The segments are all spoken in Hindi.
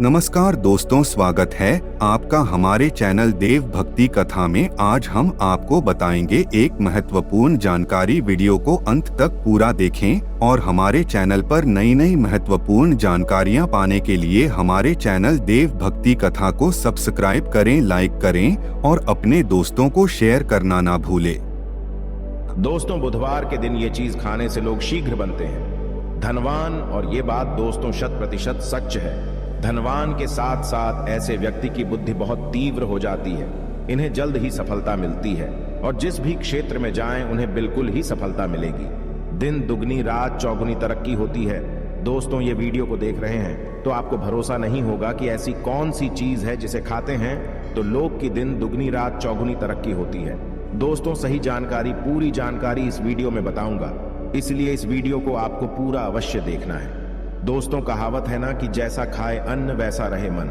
नमस्कार दोस्तों, स्वागत है आपका हमारे चैनल देव भक्ति कथा में। आज हम आपको बताएंगे एक महत्वपूर्ण जानकारी। वीडियो को अंत तक पूरा देखें और हमारे चैनल पर नई नई महत्वपूर्ण जानकारियां पाने के लिए हमारे चैनल देव भक्ति कथा को सब्सक्राइब करें, लाइक करें और अपने दोस्तों को शेयर करना ना भूलें। दोस्तों, बुधवार के दिन ये चीज खाने से लोग शीघ्र बनते हैं धनवान, और ये बात दोस्तों 100% सच है। धनवान के साथ साथ ऐसे व्यक्ति की बुद्धि बहुत तीव्र हो जाती है। इन्हें जल्द ही सफलता मिलती है और जिस भी क्षेत्र में जाएं उन्हें बिल्कुल ही सफलता मिलेगी। दिन दुगनी रात चौगुनी तरक्की होती है। दोस्तों, ये वीडियो को देख रहे हैं तो आपको भरोसा नहीं होगा कि ऐसी कौन सी चीज है जिसे खाते हैं तो लोग की दिन दुगनी रात चौगुनी तरक्की होती है। दोस्तों, सही जानकारी, पूरी जानकारी इस वीडियो में बताऊंगा, इसलिए इस वीडियो को आपको पूरा अवश्य देखना है। दोस्तों, कहावत है ना कि जैसा खाए अन्न वैसा रहे मन।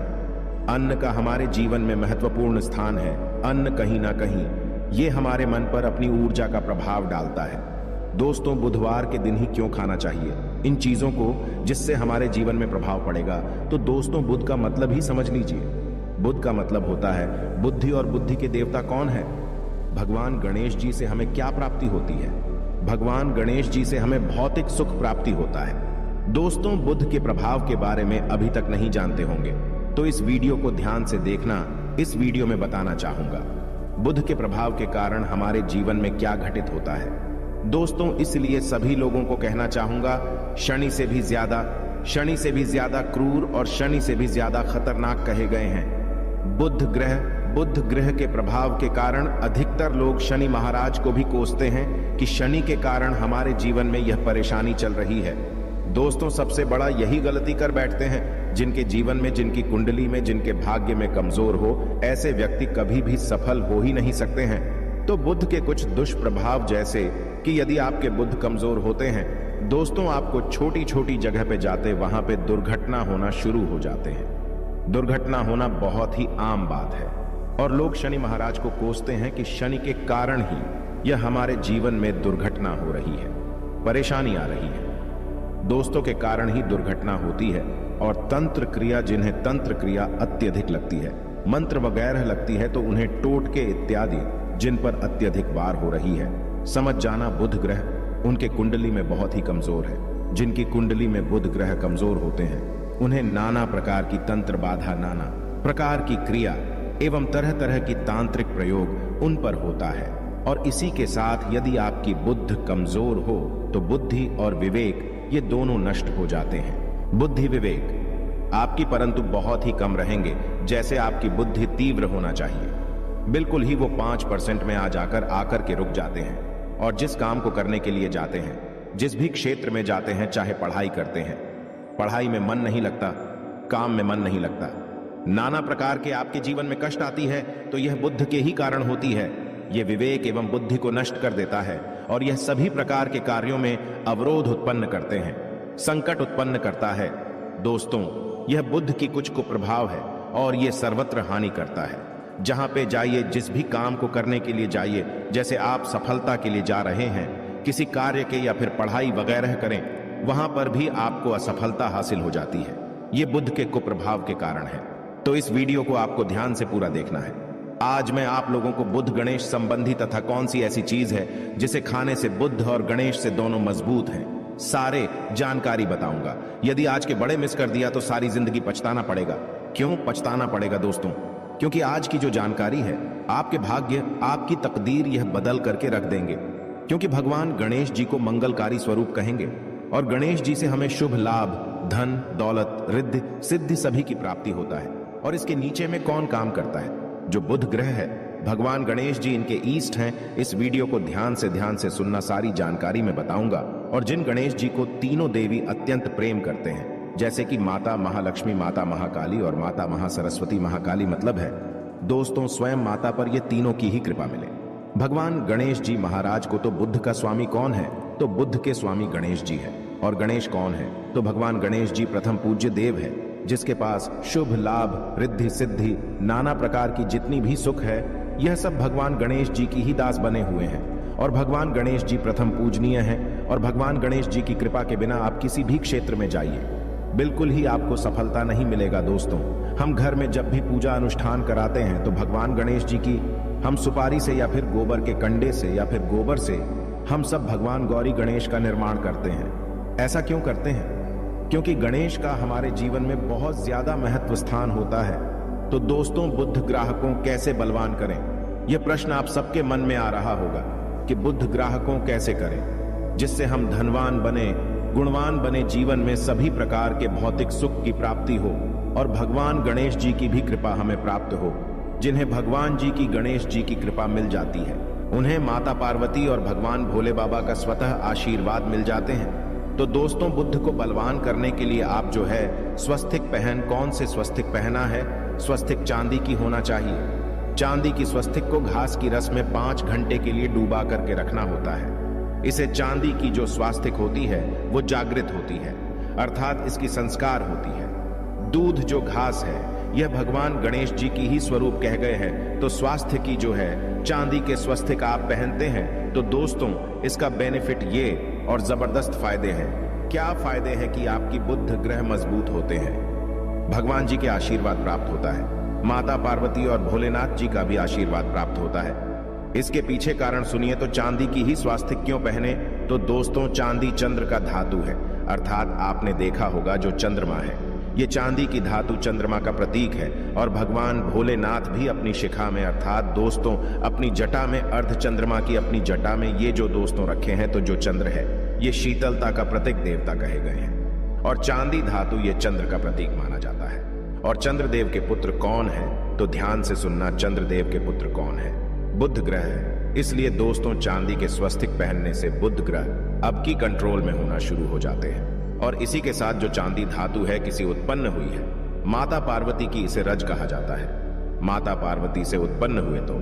अन्न का हमारे जीवन में महत्वपूर्ण स्थान है। अन्न कहीं ना कहीं ये हमारे मन पर अपनी ऊर्जा का प्रभाव डालता है। दोस्तों, बुधवार के दिन ही क्यों खाना चाहिए इन चीजों को जिससे हमारे जीवन में प्रभाव पड़ेगा? तो दोस्तों, बुध का मतलब ही समझ लीजिए। बुध का मतलब होता है बुद्धि, और बुद्धि के देवता कौन है? भगवान गणेश जी से हमें क्या प्राप्ति होती है? भगवान गणेश जी से हमें भौतिक सुख प्राप्ति होता है। दोस्तों, बुध के प्रभाव के बारे में अभी तक नहीं जानते होंगे तो इस वीडियो को ध्यान से देखना। इस वीडियो में बताना चाहूंगा बुध के प्रभाव के कारण हमारे जीवन में क्या घटित होता है। दोस्तों, इसलिए सभी लोगों को कहना चाहूंगा, शनि से भी ज्यादा क्रूर और शनि से भी ज्यादा खतरनाक कहे गए हैं बुध ग्रह के प्रभाव के कारण अधिकतर लोग शनि महाराज को भी कोसते हैं कि शनि के कारण हमारे जीवन में यह परेशानी चल रही है। दोस्तों, सबसे बड़ा यही गलती कर बैठते हैं जिनके जीवन में, जिनकी कुंडली में, जिनके भाग्य में कमजोर हो, ऐसे व्यक्ति कभी भी सफल हो ही नहीं सकते हैं। तो बुध के कुछ दुष्प्रभाव, जैसे कि यदि आपके बुध कमजोर होते हैं दोस्तों, आपको छोटी छोटी जगह पे जाते वहां पे दुर्घटना होना शुरू हो जाते हैं। दुर्घटना होना बहुत ही आम बात है और लोग शनि महाराज को कोसते हैं कि शनि के कारण ही यह हमारे जीवन में दुर्घटना हो रही है, परेशानी आ रही है। दोस्तों, के कारण ही दुर्घटना होती है। और तंत्र क्रिया, जिन्हें तंत्र क्रिया अत्यधिक लगती है, मंत्र वगैरह लगती है, तो उन्हें टोटके इत्यादि जिन पर अत्यधिक वार हो रही है, समझ जाना बुध ग्रह उनके कुंडली में बहुत ही कमजोर है। जिनकी कुंडली में बुध ग्रह कमजोर होते हैं उन्हें नाना प्रकार की तंत्र बाधा, नाना प्रकार की क्रिया एवं तरह तरह की तांत्रिक प्रयोग उन पर होता है। और इसी के साथ यदि आपकी बुद्ध कमजोर हो तो बुद्धि और विवेक ये दोनों नष्ट हो जाते हैं। बुद्धि विवेक आपकी परंतु बहुत ही कम रहेंगे, जैसे आपकी बुद्धि तीव्र होना चाहिए। बिल्कुल ही वो 5% में आकर के रुक जाते हैं। और जिस काम को करने के लिए जाते हैं, जिस भी क्षेत्र में जाते हैं, चाहे पढ़ाई करते हैं, पढ़ाई में मन नहीं लगता, काम में मन नहीं लगता, नाना प्रकार के आपके जीवन में कष्ट आती है, तो यह बुद्ध के ही कारण होती है। यह विवेक एवं बुद्धि को नष्ट कर देता है और यह सभी प्रकार के कार्यों में अवरोध उत्पन्न करते हैं, संकट उत्पन्न करता है। दोस्तों, यह बुद्ध की कुछ कुप्रभाव है और यह सर्वत्र हानि करता है। जहां पे जाइए, जिस भी काम को करने के लिए जाइए, जैसे आप सफलता के लिए जा रहे हैं, किसी कार्य के या फिर पढ़ाई वगैरह करें, वहां पर भी आपको असफलता हासिल हो जाती है। यह बुद्ध के कुप्रभाव के कारण है। तो इस वीडियो को आपको ध्यान से पूरा देखना है। आज मैं आप लोगों को बुध गणेश संबंधी तथा कौन सी ऐसी चीज है जिसे खाने से बुध और गणेश से दोनों मजबूत हैं, सारे जानकारी बताऊंगा। यदि आज के बड़े मिस कर दिया तो सारी जिंदगी पछताना पड़ेगा। क्यों पछताना पड़ेगा दोस्तों? क्योंकि आज की जो जानकारी है आपके भाग्य, आपकी तकदीर यह बदल करके रख देंगे। क्योंकि भगवान गणेश जी को मंगलकारी स्वरूप कहेंगे और गणेश जी से हमें शुभ लाभ, धन, दौलत, रिद्धि, सिद्धि सभी की प्राप्ति होता है। और इसके नीचे में कौन काम करता है? जो बुध ग्रह है, भगवान गणेश जी इनके ईष्ट हैं। इस वीडियो को ध्यान से सुनना, सारी जानकारी मैं बताऊंगा। और जिन गणेश जी को तीनों देवी अत्यंत प्रेम करते हैं, जैसे कि माता महालक्ष्मी, माता महाकाली और माता महासरस्वती। महाकाली मतलब है दोस्तों स्वयं माता पर ये तीनों की ही कृपा मिले। भगवान गणेश जी महाराज को तो बुद्ध का स्वामी कौन है? तो बुद्ध के स्वामी गणेश जी है। और गणेश कौन है? तो भगवान गणेश जी प्रथम पूज्य देव है, जिसके पास शुभ लाभ, रिद्धि, सिद्धि, नाना प्रकार की जितनी भी सुख है, यह सब भगवान गणेश जी की ही दास बने हुए हैं। और भगवान गणेश जी प्रथम पूजनीय हैं। और भगवान गणेश जी की कृपा के बिना आप किसी भी क्षेत्र में जाइए, बिल्कुल ही आपको सफलता नहीं मिलेगा दोस्तों। हम घर में जब भी पूजा अनुष्ठान कराते हैं तो भगवान गणेश जी की हम सुपारी से या फिर गोबर के कंडे से या फिर गोबर से हम सब भगवान गौरी गणेश का निर्माण करते हैं। ऐसा क्यों करते हैं? क्योंकि गणेश का हमारे जीवन में बहुत ज्यादा महत्व स्थान होता है। तो दोस्तों, बुद्ध ग्राहकों कैसे बलवान करें, यह प्रश्न आप सबके मन में आ रहा होगा कि बुद्ध ग्राहकों कैसे करें जिससे हम धनवान बने, गुणवान बने, जीवन में सभी प्रकार के भौतिक सुख की प्राप्ति हो और भगवान गणेश जी की भी कृपा हमें प्राप्त हो। जिन्हें भगवान जी की, गणेश जी की कृपा मिल जाती है, उन्हें माता पार्वती और भगवान भोले बाबा का स्वतः आशीर्वाद मिल जाते हैं। तो दोस्तों, बुद्ध को बलवान करने के लिए आप जो है स्वस्तिक पहन, कौन से स्वस्तिक पहना है? स्वस्तिक चांदी की होना चाहिए। चांदी की स्वस्तिक को घास की रस में 5 घंटे के लिए डूबा करके रखना होता है। इसे चांदी की जो स्वास्तिक होती है वो जागृत होती है, अर्थात इसकी संस्कार होती है। दूध जो घास है यह भगवान गणेश जी की ही स्वरूप कह गए हैं। तो स्वास्थ्य की जो है चांदी के स्वस्तिक आप पहनते हैं तो दोस्तों, इसका बेनिफिट ये और जबरदस्त फायदे हैं। क्या फायदे हैं कि आपकी बुद्ध ग्रह मजबूत होते हैं, भगवान जी के आशीर्वाद प्राप्त होता है, माता पार्वती और भोलेनाथ जी का भी आशीर्वाद प्राप्त होता है। इसके पीछे कारण सुनिए। तो चांदी की ही स्वास्तिक क्यों पहने? तो दोस्तों, चांदी चंद्र का धातु है, अर्थात आपने देखा होगा जो चंद्रमा है, ये चांदी की धातु चंद्रमा का प्रतीक है। और भगवान भोलेनाथ भी अपनी शिखा में, अर्थात दोस्तों अपनी जटा में, अर्ध चंद्रमा की अपनी जटा में ये जो दोस्तों रखे हैं, तो जो चंद्र है ये शीतलता का प्रतीक देवता कहे गए हैं और चांदी धातु ये चंद्र का प्रतीक माना जाता है। और चंद्रदेव के पुत्र कौन है? तो ध्यान से सुनना, चंद्रदेव के पुत्र कौन है? बुध ग्रह है। इसलिए दोस्तों, चांदी के स्वस्तिक पहनने से बुध ग्रह अब की कंट्रोल में होना शुरू हो जाते हैं। और इसी के साथ जो चांदी धातु है किसी उत्पन्न हुई है, माता पार्वती की, इसे रज कहा जाता है। माता पार्वती से उत्पन्न हुए तो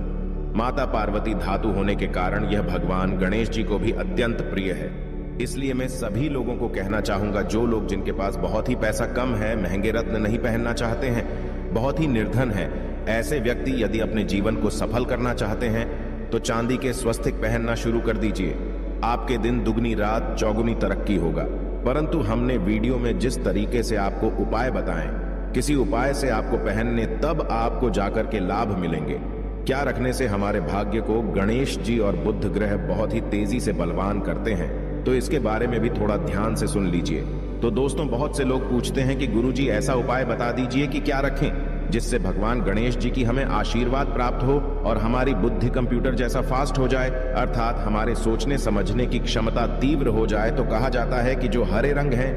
माता पार्वती धातु होने के कारण यह भगवान गणेश जी को भी अत्यंत प्रिय है। इसलिए मैं सभी लोगों को कहना चाहूंगा, जो लोग जिनके पास बहुत ही पैसा कम है, महंगे रत्न नहीं पहनना चाहते हैं, बहुत ही निर्धन है, ऐसे व्यक्ति यदि अपने जीवन को सफल करना चाहते हैं तो चांदी के स्वस्तिक पहनना शुरू कर दीजिए। आपके दिन दुगनी रात चौगुनी तरक्की होगा। परंतु हमने वीडियो में जिस तरीके से आपको उपाय बताएं, किसी उपाय से आपको पहनने तब आपको जाकर के लाभ मिलेंगे। क्या रखने से हमारे भाग्य को गणेश जी और बुध ग्रह बहुत ही तेजी से बलवान करते हैं, तो इसके बारे में भी थोड़ा ध्यान से सुन लीजिए। तो दोस्तों, बहुत से लोग पूछते हैं कि गुरुजी ऐसा उपाय बता दीजिए कि क्या रखें जिससे भगवान गणेश जी की हमें आशीर्वाद प्राप्त हो और हमारी बुद्धि कंप्यूटर जैसा फास्ट हो जाए, अर्थात हमारे सोचने समझने की क्षमता तीव्र हो जाए। तो कहा जाता है कि जो हरे रंग है,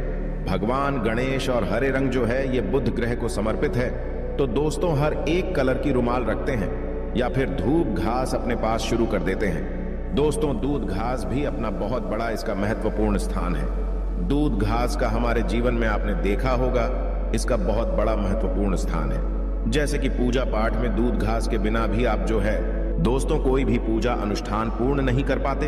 भगवान गणेश और हरे रंग जो है ये बुध ग्रह को समर्पित है। तो दोस्तों, हर एक कलर की रुमाल रखते हैं या फिर धूप घास अपने पास शुरू कर देते हैं। दोस्तों, दूध घास भी अपना बहुत बड़ा इसका महत्वपूर्ण स्थान है। दूध घास का हमारे जीवन में आपने देखा होगा, इसका बहुत बड़ा महत्वपूर्ण स्थान है। जैसे कि पूजा पाठ में दूध घास के बिना भी आप जो है दोस्तों कोई भी पूजा अनुष्ठान पूर्ण नहीं कर पाते,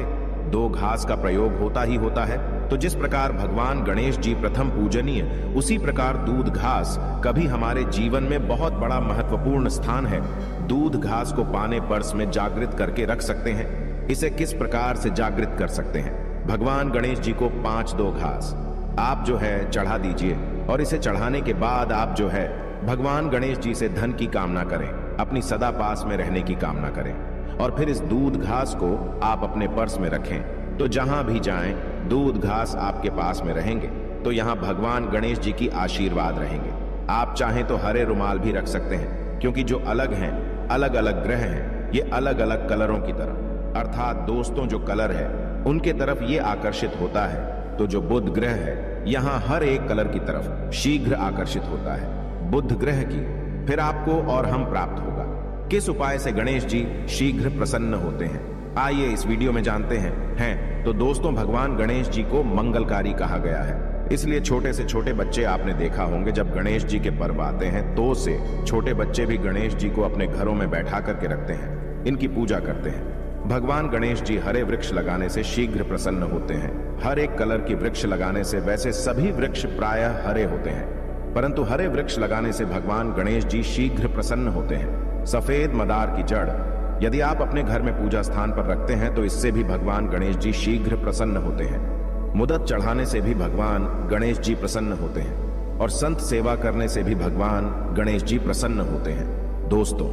2 घास का प्रयोग होता ही होता है। तो जिस प्रकार भगवान गणेश जी प्रथम पूजनीय, उसी प्रकार दूध घास कभी हमारे जीवन में बहुत बड़ा महत्वपूर्ण स्थान है। दूध घास को पाने पर्स में जागृत करके रख सकते हैं। इसे किस प्रकार से जागृत कर सकते हैं? भगवान गणेश जी को 5-2 घास आप जो है चढ़ा दीजिए और इसे चढ़ाने के बाद आप जो है भगवान गणेश जी से धन की कामना करें, अपनी सदा पास में रहने की कामना करें और फिर इस दूध घास को आप अपने पर्स में रखें। तो जहां भी जाएं, दूध घास आपके पास में रहेंगे, तो यहां भगवान गणेश जी की आशीर्वाद रहेंगे। आप चाहें तो हरे रुमाल भी रख सकते हैं, क्योंकि जो अलग हैं, अलग अलग ग्रह हैं, ये अलग अलग कलरों की तरफ, अर्थात दोस्तों जो कलर है उनके तरफ ये आकर्षित होता है। तो जो बुध ग्रह है यहाँ हर एक कलर की तरफ शीघ्र आकर्षित होता है बुध ग्रह की, फिर आपको और हम प्राप्त होगा। किस उपाय से गणेश जी शीघ्र प्रसन्न होते हैं, आइए इस वीडियो में जानते हैं। तो दोस्तों, भगवान गणेश जी को मंगलकारी कहा गया है, इसलिए छोटे से छोटे बच्चे आपने देखा होंगे, जब गणेश जी के पर्व आते हैं तो से छोटे बच्चे भी गणेश जी को अपने घरों में बैठा करके रखते हैं, इनकी पूजा करते हैं। भगवान गणेश जी हरे वृक्ष लगाने से शीघ्र प्रसन्न होते हैं। हर एक कलर की वृक्ष लगाने से, वैसे सभी वृक्ष प्रायः हरे होते हैं, परंतु हरे वृक्ष लगाने से भगवान गणेश जी शीघ्र प्रसन्न होते हैं। सफेद मदार की जड़ यदि आप अपने घर में पूजा स्थान पर रखते हैं तो इससे भी भगवान गणेश जी शीघ्र प्रसन्न होते हैं। मुदत चढ़ाने से भी भगवान गणेश जी प्रसन्न होते हैं। और संत सेवा करने से भी भगवान गणेश जी प्रसन्न होते हैं। दोस्तों,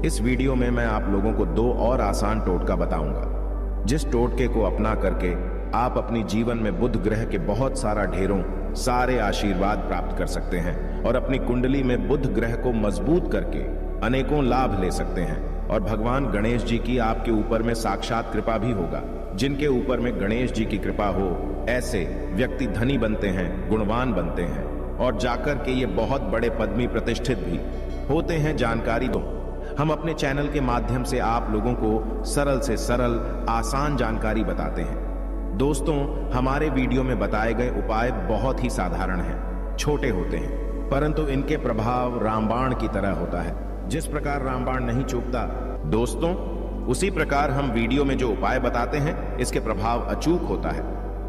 इस वीडियो में मैं आप लोगों को 2 और आसान टोटका बताऊंगा, जिस टोटके को अपना करके आप अपनी जीवन में बुध ग्रह के बहुत सारे आशीर्वाद प्राप्त कर सकते हैं और अपनी कुंडली में बुध ग्रह को मजबूत करके अनेकों लाभ ले सकते हैं। और भगवान गणेश जी की आपके ऊपर में साक्षात कृपा भी होगा। जिनके ऊपर में गणेश जी की कृपा हो, ऐसे व्यक्ति धनी बनते हैं, गुणवान बनते हैं और जाकर के ये बहुत बड़े पद में प्रतिष्ठित भी होते हैं। जानकारी दो, हम अपने चैनल के माध्यम से आप लोगों को सरल से सरल आसान जानकारी बताते हैं। दोस्तों, हमारे वीडियो में बताए गए उपाय बहुत ही साधारण हैं, छोटे होते हैं, परंतु इनके प्रभाव रामबाण की तरह होता है। जिस प्रकार रामबाण नहीं चूकता दोस्तों, उसी प्रकार हम वीडियो में जो उपाय बताते हैं इसके प्रभाव अचूक होता है।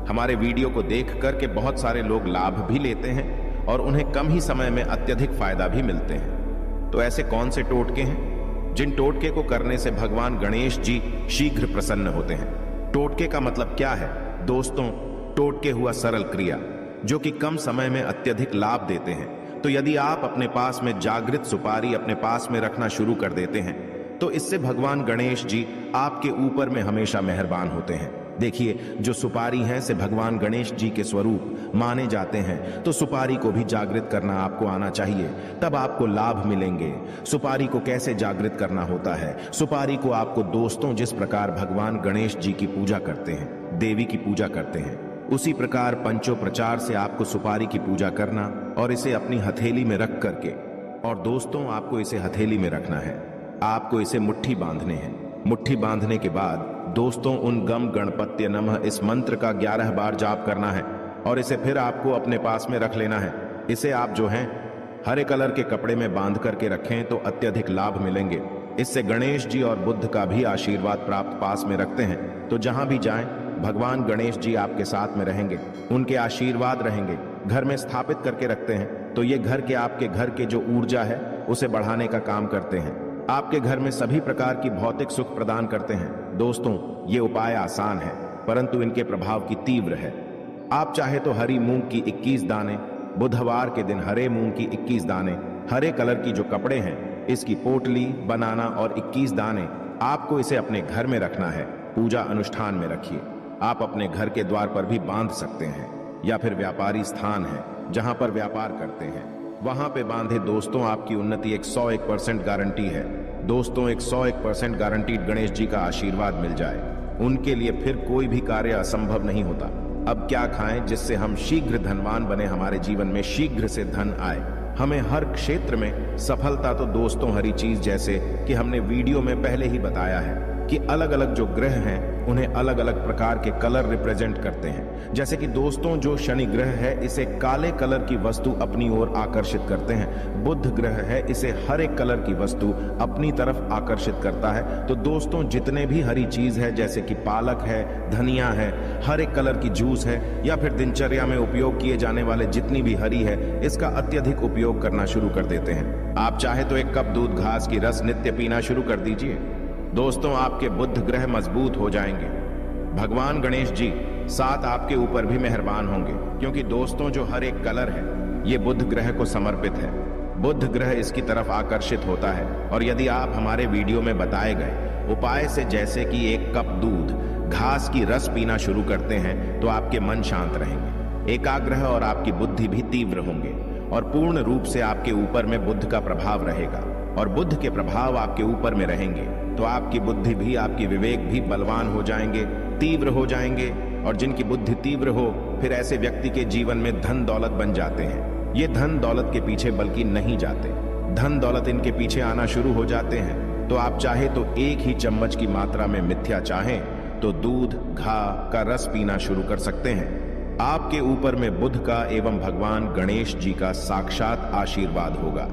हमारे वीडियो को देख करके बहुत सारे लोग लाभ भी लेते हैं और उन्हें कम ही समय में अत्यधिक फायदा भी मिलते हैं। तो ऐसे कौन से टोटके हैं जिन टोटके को करने से भगवान गणेश जी शीघ्र प्रसन्न होते हैं? टोटके का मतलब क्या है? दोस्तों, टोटके हुआ सरल क्रिया जो कि कम समय में अत्यधिक लाभ देते हैं। तो यदि आप अपने पास में जागृत सुपारी अपने पास में रखना शुरू कर देते हैं तो इससे भगवान गणेश जी आपके ऊपर में हमेशा मेहरबान होते हैं। देखिए, जो सुपारी है से भगवान गणेश जी के स्वरूप माने जाते हैं, तो सुपारी को भी जागृत करना आपको आना चाहिए, तब आपको लाभ मिलेंगे। सुपारी को कैसे जागृत करना होता है? सुपारी को आपको दोस्तों जिस प्रकार भगवान गणेश जी की पूजा करते हैं, देवी की पूजा करते हैं, उसी प्रकार पंचोपचार से आपको सुपारी की पूजा करना और इसे अपनी हथेली में रख करके, और दोस्तों आपको इसे हथेली में रखना है, आपको इसे मुट्ठी बांधने हैं। मुट्ठी बांधने के बाद दोस्तों उन गम गणपत्य नमः इस मंत्र का 11 बार जाप करना है और इसे फिर आपको अपने पास में रख लेना है। इसे आप जो हैं हरे कलर के कपड़े में बांध करके रखें तो अत्यधिक लाभ मिलेंगे। इससे गणेश जी और बुद्ध का भी आशीर्वाद प्राप्त पास में रखते हैं, तो जहां भी जाएं भगवान गणेश जी आपके साथ में रहेंगे, उनके आशीर्वाद रहेंगे। घर में स्थापित करके रखते हैं तो ये घर के आपके घर के जो ऊर्जा है उसे बढ़ाने का काम करते हैं, आपके घर में सभी प्रकार की भौतिक सुख प्रदान करते हैं। दोस्तों, ये उपाय आसान है परंतु इनके प्रभाव की तीव्र है। आप चाहे तो हरी मूंग की 21 दाने, बुधवार के दिन हरे मूंग की 21 दाने, हरे कलर की जो कपड़े हैं इसकी पोटली बनाना और 21 दाने आपको इसे अपने घर में रखना है। पूजा अनुष्ठान में रखिए। आप अपने घर के द्वार पर भी बांध सकते हैं या फिर व्यापारी स्थान है जहां पर व्यापार करते हैं वहां पे बांधे। दोस्तों, आपकी उन्नति 101% गारंटी है। दोस्तों, 101% गारंटीड गणेश जी का आशीर्वाद मिल जाए, उनके लिए फिर कोई भी कार्य असंभव नहीं होता। अब क्या खाएं जिससे हम शीघ्र धनवान बने, हमारे जीवन में शीघ्र से धन आए, हमें हर क्षेत्र में सफलता? तो दोस्तों, हरी चीज जैसे कि हमने वीडियो में पहले ही बताया है कि अलग अलग जो ग्रह हैं उन्हें अलग अलग प्रकार के कलर रिप्रेजेंट करते हैं। जैसे कि दोस्तों, जो शनि ग्रह है इसे काले कलर की वस्तु अपनी ओर आकर्षित करते हैं। बुध ग्रह है, इसे हरे कलर की वस्तु अपनी तरफ आकर्षित करता है। तो दोस्तों, जितने भी हरी चीज है जैसे कि पालक है, धनिया है, हरे कलर की जूस है या फिर दिनचर्या में उपयोग किए जाने वाले जितनी भी हरी है, इसका अत्यधिक उपयोग करना शुरू कर देते हैं। आप चाहे तो 1 कप दूध घास की रस नित्य पीना शुरू कर दीजिए। दोस्तों, आपके बुध ग्रह मजबूत हो जाएंगे। भगवान गणेश जी साथ आपके ऊपर भी मेहरबान होंगे, क्योंकि दोस्तों जो हर एक कलर है ये बुध ग्रह को समर्पित है। बुध ग्रह इसकी तरफ आकर्षित होता है। और यदि आप हमारे वीडियो में बताए गए उपाय से जैसे कि 1 कप दूध घास की रस पीना शुरू करते हैं तो आपके मन शांत रहेंगे, एकाग्र और आपकी बुद्धि भी तीव्र होंगे और पूर्ण रूप से आपके ऊपर में बुध का प्रभाव रहेगा। और बुध के प्रभाव आपके ऊपर में रहेंगे तो आपकी बुद्धि भी, आपकी विवेक भी बलवान हो जाएंगे, तीव्र हो जाएंगे। और जिनकी बुद्धि तीव्र हो फिर ऐसे व्यक्ति के जीवन में धन दौलत बन जाते हैं। ये धन दौलत के पीछे बल्कि नहीं जाते, धन दौलत इनके पीछे आना शुरू हो जाते हैं। तो आप चाहे तो 1 ही चम्मच की मात्रा में मिथ्या चाहें तो दूध घा का रस पीना शुरू कर सकते हैं। आपके ऊपर में बुध का एवं भगवान गणेश जी का साक्षात आशीर्वाद होगा।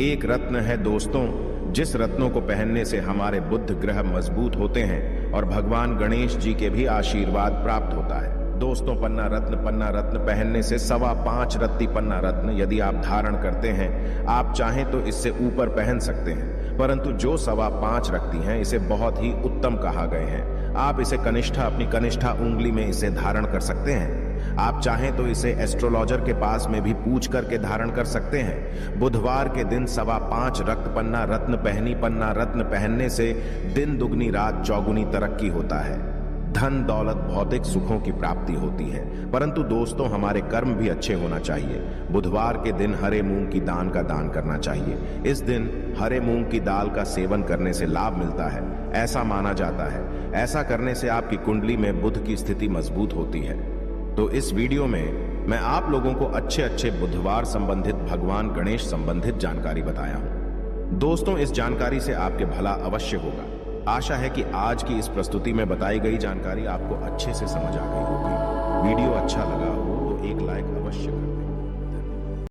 एक रत्न है दोस्तों, जिस रत्नों को पहनने से हमारे बुध ग्रह मजबूत होते हैं और भगवान गणेश जी के भी आशीर्वाद प्राप्त होता है। दोस्तों, पन्ना रत्न पहनने से 5.25 रत्ती पन्ना रत्न यदि आप धारण करते हैं, आप चाहें तो इससे ऊपर पहन सकते हैं, परंतु जो 5.25 रखती हैं इसे बहुत ही उत्तम कहा गए हैं। आप इसे कनिष्ठा, अपनी कनिष्ठा उंगली में इसे धारण कर सकते हैं। हैं। आप चाहें तो इसे एस्ट्रोलॉजर के पास में भी पूछ करके धारण कर सकते हैं। बुधवार के दिन 5.25 रक्त पन्ना रत्न पहनी पन्ना रत्न पहनने से दिन दुगनी रात चौगुनी तरक्की होता है। धन दौलत भौतिक सुखों की प्राप्ति होती है, परंतु दोस्तों हमारे कर्म भी अच्छे होना चाहिए। बुधवार के दिन हरे मूंग की दान का दान करना चाहिए। इस दिन हरे मूंग की दाल का सेवन करने से लाभ मिलता है, ऐसा माना जाता है। ऐसा करने से आपकी कुंडली में बुध की स्थिति मजबूत होती है। तो इस वीडियो में मैं आप लोगों को अच्छे अच्छे बुधवार संबंधित भगवान गणेश संबंधित जानकारी बताया हूं। दोस्तों इस जानकारी से आपके भला अवश्य होगा। आशा है कि आज की इस प्रस्तुति में बताई गई जानकारी आपको अच्छे से समझ आ गई होगी। वीडियो अच्छा लगा हो तो एक लाइक अवश्य करें।